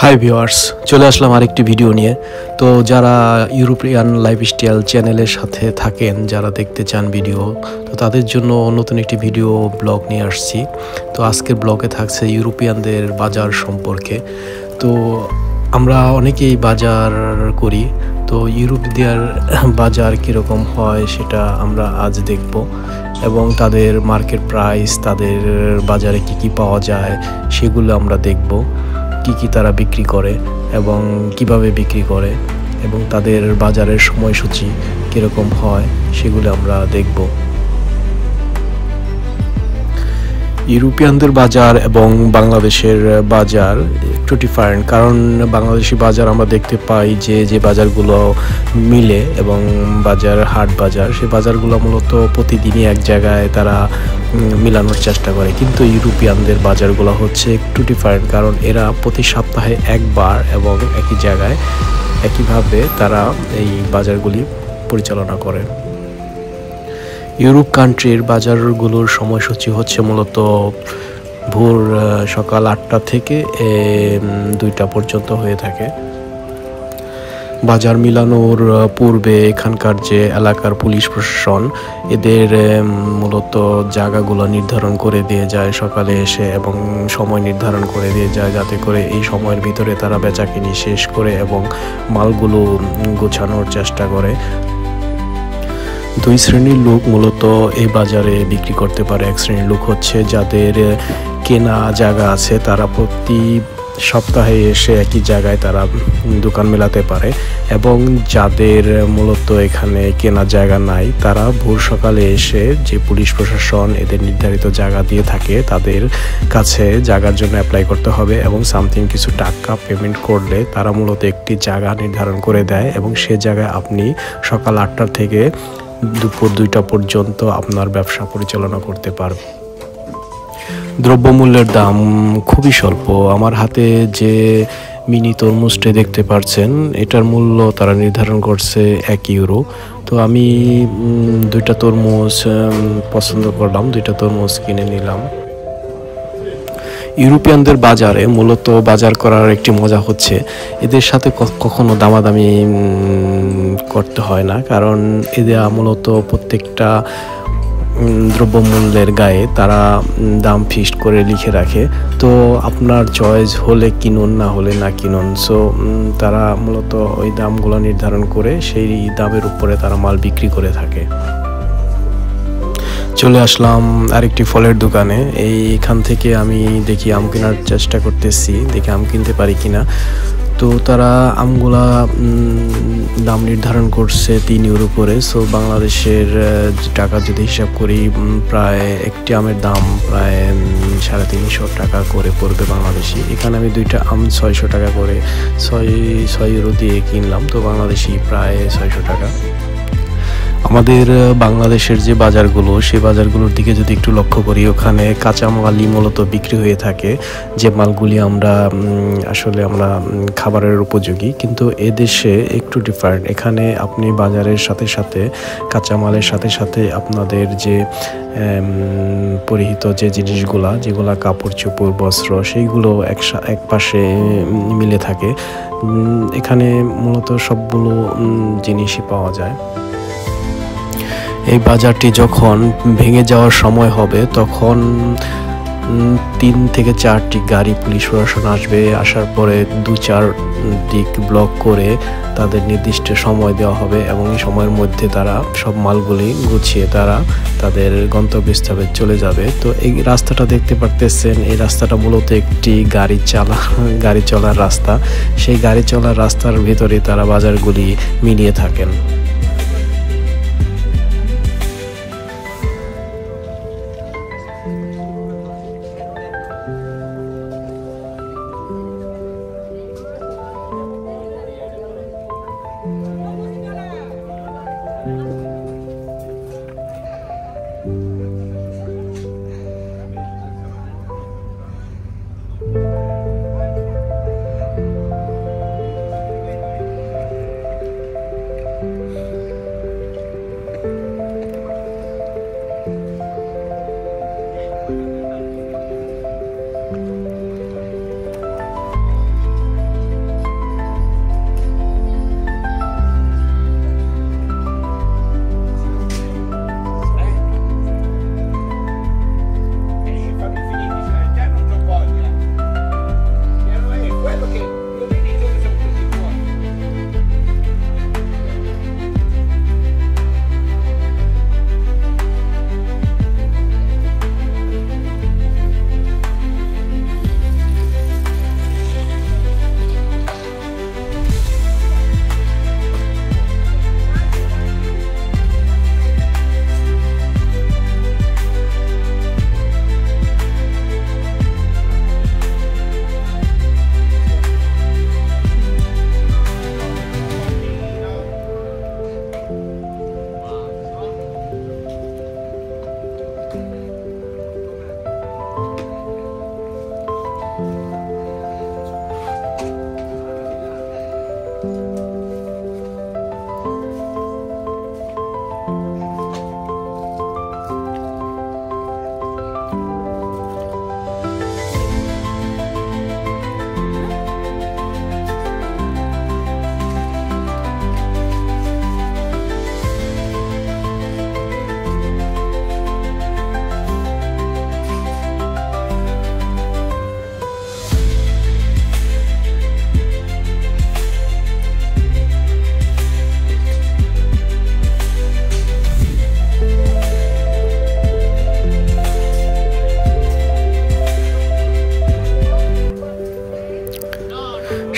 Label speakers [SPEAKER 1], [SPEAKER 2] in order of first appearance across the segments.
[SPEAKER 1] Hi viewers, চলে আসলাম আরেকটি video নিয়ে। তো যারা ইউরোপিয়ান লাইফস্টাইল চ্যানেলের সাথে থাকেন, যারা দেখতে চান ভিডিও, তো তাদের জন্য নতুন একটি ভিডিও ব্লগ নিয়ে আসছি। তো আজকের ব্লগে থাকছে ইউরোপিয়ানদের বাজার সম্পর্কে। তো আমরা অনেকেই বাজার করি, তো ইউরোপীয়দের বাজার কীরকম হয় সেটা আমরা আজ দেখব, এবং তাদের মার্কেট প্রাইস, তাদের বাজারে কি পাওয়া যায় সেগুলো আমরা দেখব, কি তারা বিক্রি করে এবং কিভাবে বিক্রি করে, এবং তাদের বাজারের সময়সূচি কীরকম হয় সেগুলো আমরা দেখব। ইউরোপিয়ানদের বাজার এবং বাংলাদেশের বাজার একটু ডিফারেন্ট, কারণ বাংলাদেশি বাজার আমরা দেখতে পাই যে বাজারগুলো মিলে এবং বাজার হাট বাজার, সেই বাজারগুলো মূলত প্রতিদিনই এক জায়গায় তারা মিলানোর চেষ্টা করে। কিন্তু ইউরোপিয়ানদের বাজারগুলো হচ্ছে একটু ডিফারেন্ট, কারণ এরা প্রতি সপ্তাহে একবার এবং একই জায়গায় একইভাবে তারা এই বাজারগুলি পরিচালনা করে। ইউরোপ কান্ট্রির বাজারগুলোর সময়সূচি হচ্ছে মূলত ভোর সকাল 8টা থেকে 2টা পর্যন্ত হয়ে থাকে। বাজার মিলানোর পূর্বে এখানকার যে এলাকার পুলিশ প্রশাসন এদের মূলত জায়গাগুলো নির্ধারণ করে দিয়ে যায় সকালে এসে, এবং সময় নির্ধারণ করে দিয়ে যায় যাতে করে এই সময়ের ভিতরে তারা বেচাকিনি শেষ করে এবং মালগুলো গোছানোর চেষ্টা করে। দুই শ্রেণীর লোক মূলত এই বাজারে বিক্রি করতে পারে। এক শ্রেণীর লোক হচ্ছে যাদের কেনা জায়গা আছে, তারা প্রতি সপ্তাহে এসে একই জায়গায় তারা দোকান মেলাতে পারে, এবং যাদের মূলত এখানে কেনা জায়গা নাই তারা ভোর সকালে এসে যে পুলিশ প্রশাসন এদের নির্ধারিত জায়গা দিয়ে থাকে তাদের কাছে জায়গার জন্য অ্যাপ্লাই করতে হবে, এবং সামথিং কিছু টাকা পেমেন্ট করলে তারা মূলত একটি জায়গা নির্ধারণ করে দেয়, এবং সে জায়গায় আপনি সকাল 8টা থেকে দুপুর 2টা পর্যন্ত আপনার ব্যবসা পরিচালনা করতে পারবেন। দ্রব্যমূল্যের দাম খুবই স্বল্প। আমার হাতে যে মিনি তরমুজটা দেখতে পাচ্ছেন, এটার মূল্য তারা নির্ধারণ করছে 1 ইউরো। তো আমি 2টা তরমুজ পছন্দ করলাম, 2টা তরমুজ কিনে নিলাম। ইউরোপিয়ানদের বাজারে মূলত বাজার করার একটি মজা হচ্ছে এদের সাথে কখনো দামাদামি করতে হয় না, কারণ এদের মূলত প্রত্যেকটা দ্রব্যমূল্যের গায়ে তারা দাম ফিক্সড করে লিখে রাখে। তো আপনার চয়েস হলে কিনুন, না হলে না কিনুন। সো তারা মূলত ওই দামগুলো নির্ধারণ করে সেই দামের উপরে তারা মাল বিক্রি করে থাকে। চলে আসলাম আরেকটি ফলের দোকানে। এইখান থেকে আমি দেখি আম কেনার চেষ্টা করতেছি, দেখি আম কিনতে পারি কিনা। তো তারা আমগুলা দাম নির্ধারণ করছে 3 ইউরো করে। সো বাংলাদেশের টাকা যদি হিসাব করি, প্রায় একটি আমের দাম প্রায় 350 টাকা করে পড়বে বাংলাদেশি। এখানে আমি 2টা আম 600 টাকা করে 6 ইউরো দিয়ে কিনলাম, তো বাংলাদেশি প্রায় 600 টাকা। আমাদের বাংলাদেশের যে বাজারগুলো, সেই বাজারগুলোর দিকে যদি একটু লক্ষ্য করি, ওখানে কাঁচা মালই মূলত বিক্রি হয়ে থাকে, যে মালগুলি আমরা খাবারের উপযোগী। কিন্তু এদেশে একটু ডিফারেন্ট, এখানে আপনি বাজারের সাথে সাথে কাঁচা মালের সাথে সাথে আপনাদের যে পরিহিত যে জিনিসগুলা, যেগুলা কাপড় চোপড় বস্ত্র, সেইগুলো এক পাশে মিলে থাকে। এখানে মূলত সবগুলো জিনিসই পাওয়া যায়। এই বাজারটি যখন ভেঙে যাওয়ার সময় হবে, তখন 3 থেকে 4টি গাড়ি পুলিশ প্রশাসন আসবে। আসার পরে 2-4 দিক ব্লক করে তাদের নির্দিষ্ট সময় দেওয়া হবে, এবং এই সময়ের মধ্যে তারা সব মালগুলি গুছিয়ে তারা তাদের গন্তব্যস্থলে চলে যাবে। তো এই রাস্তাটা দেখতে পারতেছেন, এই রাস্তাটা মূলত একটি গাড়ি চলার রাস্তা। সেই গাড়ি চলার রাস্তার ভিতরে তারা বাজারগুলি মিলিয়ে থাকেন।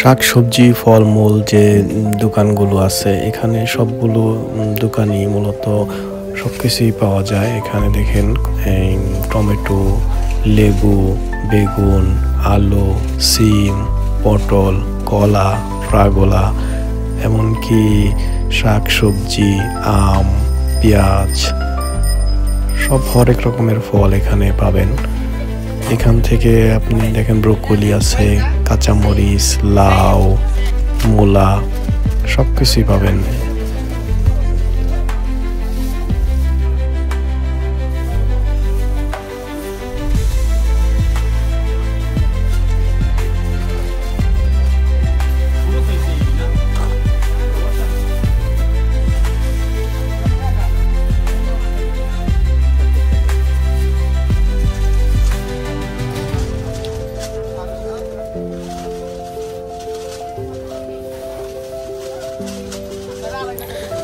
[SPEAKER 1] শাকসবজি ফলমূল যে দোকানগুলো আছে এখানে সবগুলো দোকানই মূলত সব কিছুই পাওয়া যায়। এখানে দেখেন টমেটো, লেবু, বেগুন, আলু, সিম, পটল, কলা, ফ্রাগোলা, এমনকি শাকসবজি, আম, পেঁয়াজ, সব হরেক রকমের ফল এখানে পাবেন। এখান থেকে আপনি দেখেন ব্রোকলি আছে, কাঁচামরিচ, লাউ, মূলা, সব কিছুই পাবেন।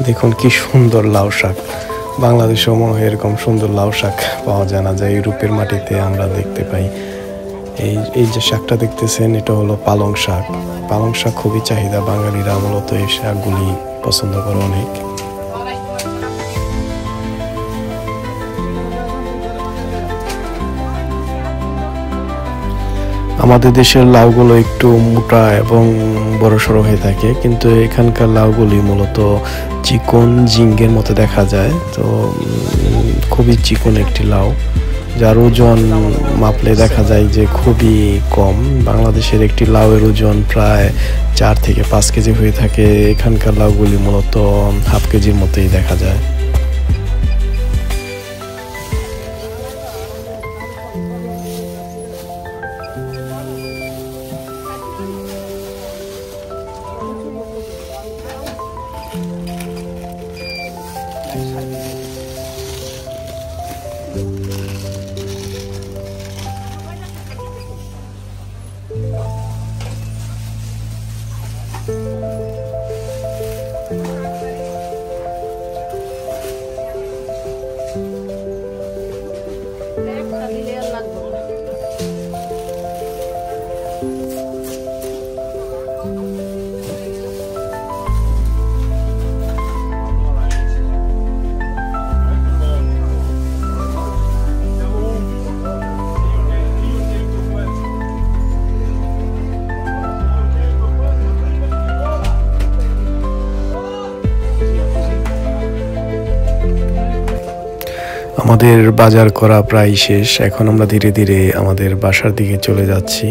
[SPEAKER 1] দেখুন কি সুন্দর লাউ শাক। বাংলাদেশেও মনে হয় এরকম সুন্দর লাউ শাক পাওয়া যায় না, যা ইউরোপের মাটিতে আমরা দেখতে পাই। এই যে শাকটা দেখতেছেন এটা হলো পালং শাক। পালং শাক খুবই চাহিদা, বাঙালিরা মূলত এই শাকগুলি পছন্দ করে অনেক। আমাদের দেশের লাউগুলো একটু মোটা এবং বড়সড় হয়ে থাকে, কিন্তু এখানকার লাউগুলি মূলত চিকন ঝিঙ্গের মতো দেখা যায়। তো খুবই চিকন একটি লাউ, যার ওজন মাপলে দেখা যায় যে খুবই কম। বাংলাদেশের একটি লাউয়ের ওজন প্রায় 4 থেকে 5 কেজি হয়ে থাকে, এখানকার লাউগুলি মূলত হাফ কেজির মতোই দেখা যায়। আমাদের বাজার করা প্রায় শেষ, এখন আমরা ধীরে ধীরে আমাদের বাসার দিকে চলে যাচ্ছি।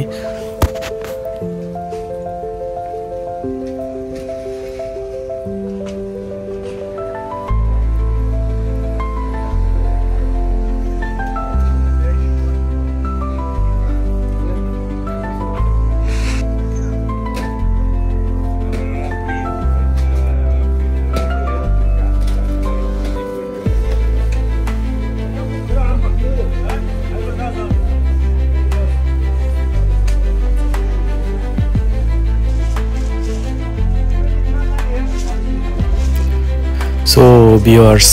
[SPEAKER 1] সো ভিউয়ার্স,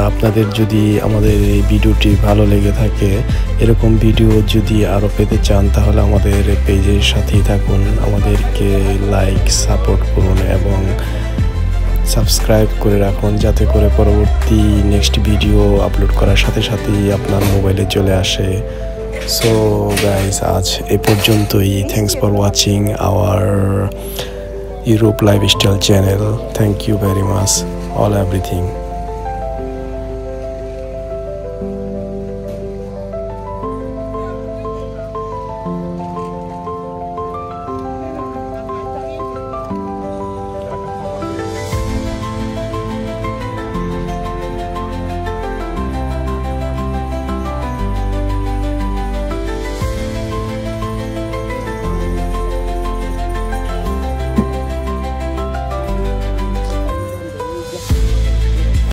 [SPEAKER 1] আপনাদের যদি আমাদের এই ভিডিওটি ভালো লেগে থাকে, এরকম ভিডিও যদি আরও পেতে চান তাহলে আমাদের পেজের সাথেই থাকুন, আমাদেরকে লাইক সাপোর্ট করুন এবং সাবস্ক্রাইব করে রাখুন, যাতে করে পরবর্তী নেক্সট ভিডিও আপলোড করার সাথে সাথেই আপনার মোবাইলে চলে আসে। সো গাইস, আজ এ পর্যন্তই। Thanks for watching hour Europe Lifestyle channel. Thank you very much all everything.